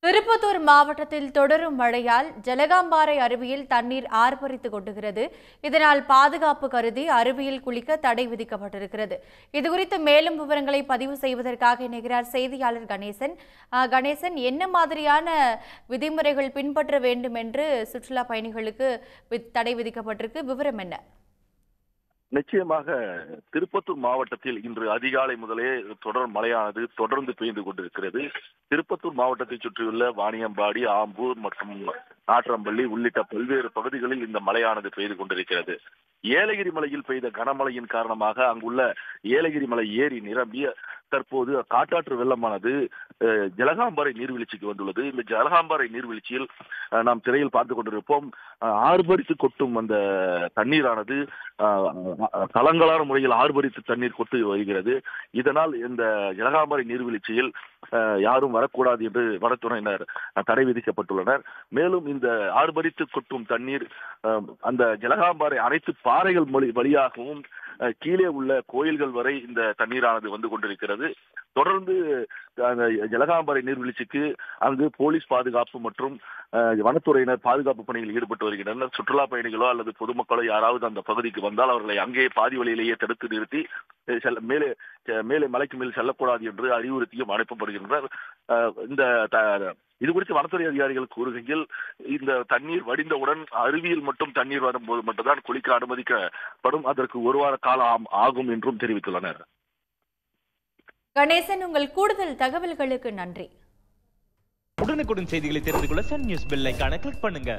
திருப்பத்தூர் மாவட்டத்தில் தொடரும் மழையால் ஜலகாம்பாறை அருவியில் தண்ணீர் ஆர்ப்பரித்துக் கொண்டுகிறது. இதனால் பாதுகாப்பு கருதி அருவியில் குளிக்க தடை விதிக்கப்பட்டிருக்கிறது. இதுகுறித்து மேலும் விவரங்களை பதிவு செய்வதற்காக இணைகிறார் செய்தியாளர் கணேசன். என்ன மாதிரியான விதிமுறைகள் பின்பற்ற வேண்டும் என்று சுற்றுலா பயணிகளுக்கு தடை விதிக்கப்பட்டிருக்கு? விவரம் என்ன? நிச்சயமாக திருப்பத்தூர் மாவட்டத்தில் இன்று அதிகாலை முதலே தொடர் மழையானது தொடர்ந்து பெய்து கொண்டிருக்கிறது. திருப்பத்தூர் மாவட்டத்தை சுற்றியுள்ள வாணியம்பாடி, ஆம்பூர் மற்றும் நாற்றம்பள்ளி உள்ளிட்ட பல்வேறு பகுதிகளில் இந்த மழையானது பெய்து கொண்டிருக்கிறது. ஏலகிரி மலையில் பெய்த கனமழையின் காரணமாக அங்குள்ள ஏலகிரி மலை ஏரி நிரம்பிய தற்போது காட்டாற்று வெள்ளமானது ஜலகாம்பாறை நீர்வீழ்ச்சிக்கு வந்துள்ளது. இந்த ஜலகாம்பாறை நீர்வீழ்ச்சியில் நாம் திரையில் பார்த்துக் கொண்டிருப்போம். ஆர்ப்பரித்து கொட்டும் அந்த தண்ணீரானது கலங்கலான முறையில் ஆர்ப்பரித்து தண்ணீர் கொட்டு வருகிறது. இதனால் இந்த ஜலகாம்பாறை நீர்வீழ்ச்சியில் யாரும் வரக்கூடாது என்று வனத்துறையினர் தடை விதிக்கப்பட்டுள்ளனர். மேலும் இந்த ஆர்ப்பரித்து கொட்டும் தண்ணீர் அந்த ஜலகாம்பாறை அனைத்து பாறைகள் வழியாகவும் கீழே உள்ள கோயில்கள் வரை இந்த தண்ணீரானது வந்து கொண்டிருக்கிறது. தொடர்ந்து ஜலகாம்பாறை நீர்வீழ்ச்சிக்கு அங்கு போலீஸ் பாதுகாப்பு மற்றும் வனத்துறையினர் பாதுகாப்பு பணியில் ஈடுபட்டு வருகின்றனர். சுற்றுலா பயணிகளோ அல்லது பொதுமக்களோ யாராவது அந்த பகுதிக்கு வந்தால் அவர்களை அங்கே பாதி வழியிலேயே தடுத்து நிறுத்தி மேலே மலைக்கு மேல் செல்லக்கூடாது என்று அறிவுறுத்தியும் அனுப்பப்படுகின்றனர். இது குறித்து வனத்துறை அதிகாரிகள் கூறுகையில், இந்த தண்ணீர் வடிந்தவுடன் அருவியில் மட்டும் தண்ணீர் வரும்போது மட்டும்தான் குளிக்க அனுமதிக்கப்படும். அதற்கு ஒரு வார காலம் ஆகும் என்றும் தெரிவித்துள்ளனர். கணேசன், உங்கள் கூடுதல் தகவல்களுக்கு நன்றி. உடனுக்குடன் செய்திகளை தெரிந்து கொள்ள சன் நியூஸ் பெல் ஐகானை கிளிக் பண்ணுங்க.